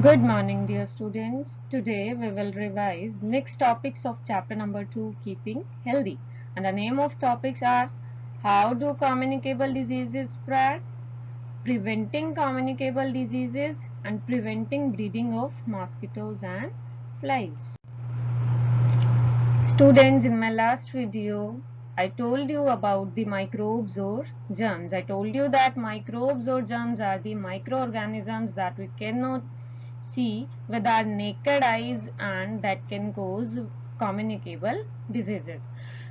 Good morning, dear students. Today we will revise next topics of chapter number 2, Keeping Healthy. And the name of topics are How do communicable diseases spread, preventing communicable diseases, and preventing breeding of mosquitoes and flies. Students, in my last video, I told you about the microbes or germs. I told you that microbes or germs are the microorganisms that we cannot see with our naked eyes and that can cause communicable diseases.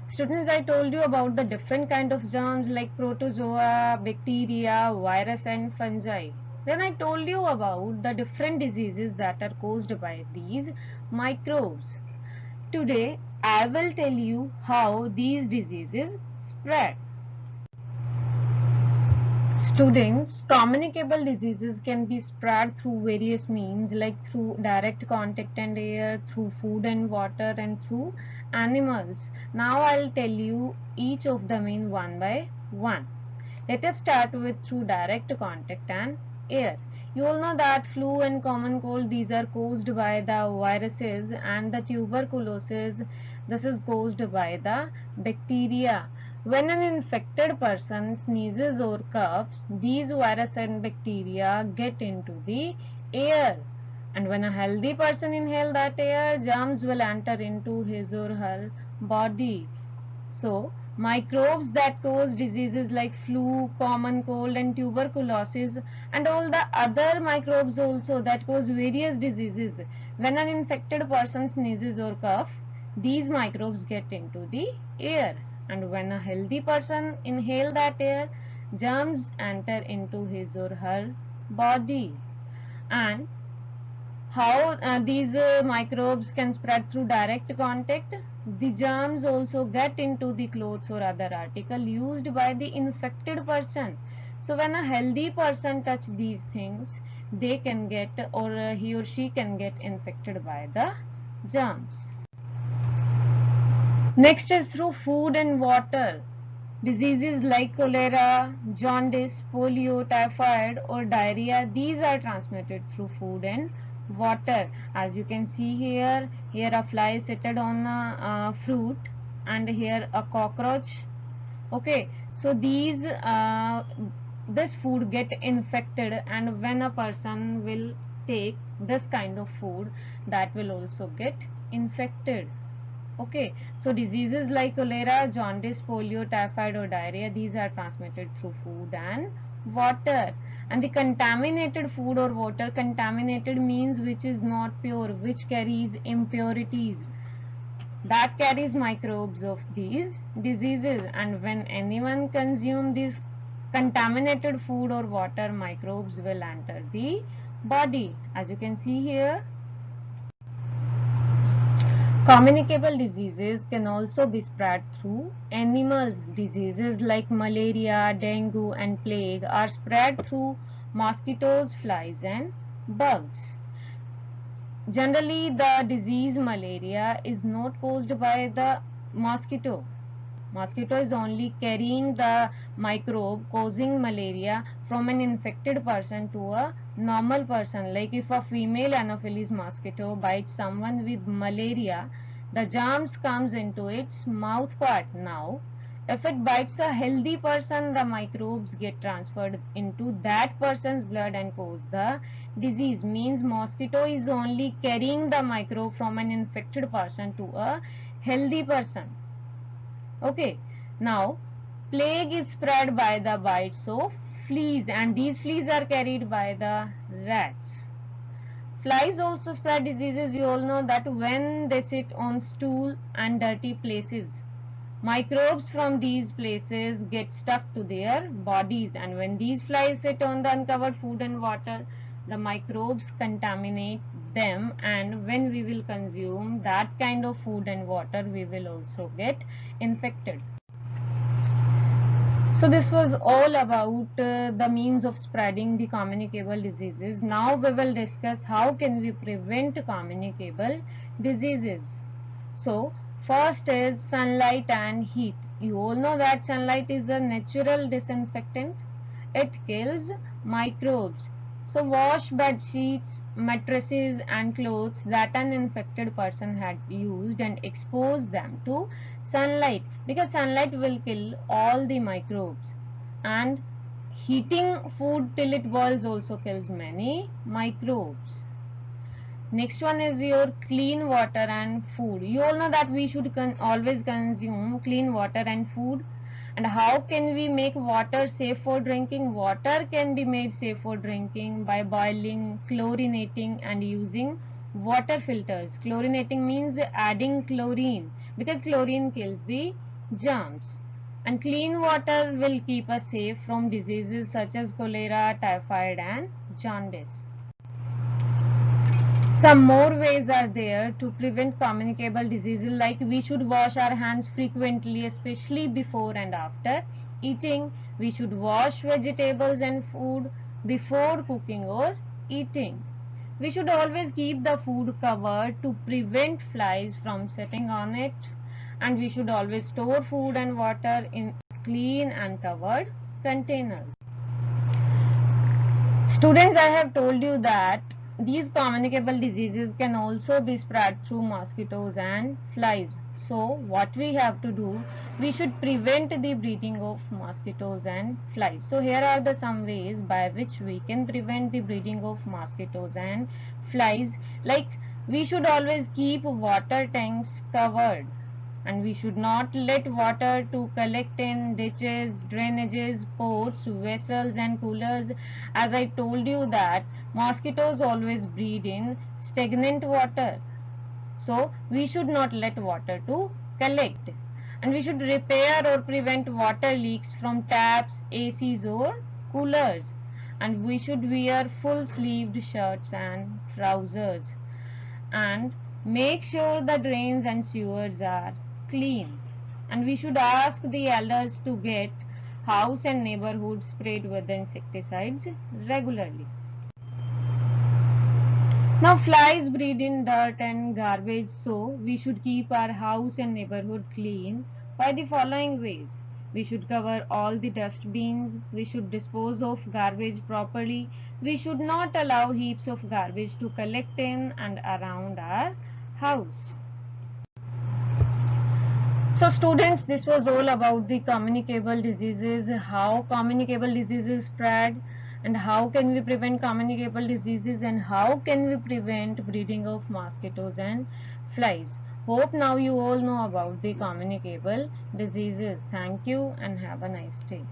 Students, I told you about the different kind of germs like protozoa, bacteria, virus and fungi. Then I told you about the different diseases that are caused by these microbes. Today, I will tell you how these diseases spread. Students, communicable diseases can be spread through various means like through direct contact and air, through food and water, and through animals. Now I'll tell you each of them in one by one. Let us start with through direct contact and air. You all know that flu and common cold, these are caused by the viruses, and the tuberculosis, this is caused by the bacteria. When an infected person sneezes or coughs, these virus and bacteria get into the air. And when a healthy person inhales that air, germs will enter into his or her body. So, microbes that cause diseases like flu, common cold and tuberculosis and all the other microbes also that cause various diseases. When an infected person sneezes or cough, these microbes get into the air, and when a healthy person inhale that air, germs enter into his or her body. And how these microbes can spread through direct contact? The germs also get into the clothes or other article used by the infected person. So when a healthy person touch these things, they can get or he or she can get infected by the germs. Next is through food and water. Diseases like cholera, jaundice, polio, typhoid or diarrhea, these are transmitted through food and water. As you can see here, a fly seated on a fruit and here a cockroach. Okay, so this food get infected, and when a person will take this kind of food, that will also get infected. Okay, so diseases like cholera, jaundice, polio, typhoid or diarrhea, these are transmitted through food and water. And the contaminated food or water, contaminated means which is not pure, which carries impurities, that carries microbes of these diseases. And when anyone consume this contaminated food or water, microbes will enter the body. As you can see here, communicable diseases can also be spread through animals. Diseases like malaria, dengue and plague are spread through mosquitoes, flies and bugs. Generally, the disease malaria is not caused by the mosquito. Mosquito is only carrying the microbe causing malaria from an infected person to a normal person. Like if a female Anopheles mosquito bites someone with malaria, the germs comes into its mouth part. Now, if it bites a healthy person, the microbes get transferred into that person's blood and cause the disease. Means mosquito is only carrying the microbe from an infected person to a healthy person. Okay, now plague is spread by the bites of fleas, and these fleas are carried by the rats. Flies also spread diseases. You all know that when they sit on stool and dirty places, microbes from these places get stuck to their bodies, and when these flies sit on the uncovered food and water, the microbes contaminate them, and when we will consume that kind of food and water, we will also get infected. So this was all about the means of spreading the communicable diseases. Now we will discuss how can we prevent communicable diseases. So first is sunlight and heat. You all know that sunlight is a natural disinfectant. It kills microbes. So wash bed sheets, mattresses and clothes that an infected person had used and expose them to sunlight, because sunlight will kill all the microbes, and heating food till it boils also kills many microbes. Next one is your clean water and food. You all know that we should always consume clean water and food. And how can we make water safe for drinking? Water can be made safe for drinking by boiling, chlorinating and using water filters. Chlorinating means adding chlorine, because chlorine kills the germs. And clean water will keep us safe from diseases such as cholera, typhoid and jaundice. Some more ways are there to prevent communicable diseases, like we should wash our hands frequently, especially before and after eating. We should wash vegetables and food before cooking or eating. We should always keep the food covered to prevent flies from sitting on it. And we should always store food and water in clean and covered containers. Students, I have told you that these communicable diseases can also be spread through mosquitoes and flies. So what we have to do, we should prevent the breeding of mosquitoes and flies. So here are the some ways by which we can prevent the breeding of mosquitoes and flies. Like, we should always keep water tanks covered, and we should not let water to collect in ditches, drainages, ports, vessels and coolers. As I told you that mosquitoes always breed in stagnant water, so we should not let water to collect. And we should repair or prevent water leaks from taps, ACs or coolers. And we should wear full sleeved shirts and trousers, and make sure the drains and sewers are clean. And we should ask the elders to get house and neighborhood sprayed with insecticides regularly. Now flies breed in dirt and garbage, so we should keep our house and neighborhood clean by the following ways. We should cover all the dustbins, we should dispose of garbage properly, we should not allow heaps of garbage to collect in and around our house. So students, this was all about the communicable diseases, how communicable diseases spread, and how can we prevent communicable diseases, and how can we prevent breeding of mosquitoes and flies. Hope now you all know about the communicable diseases. Thank you and have a nice day.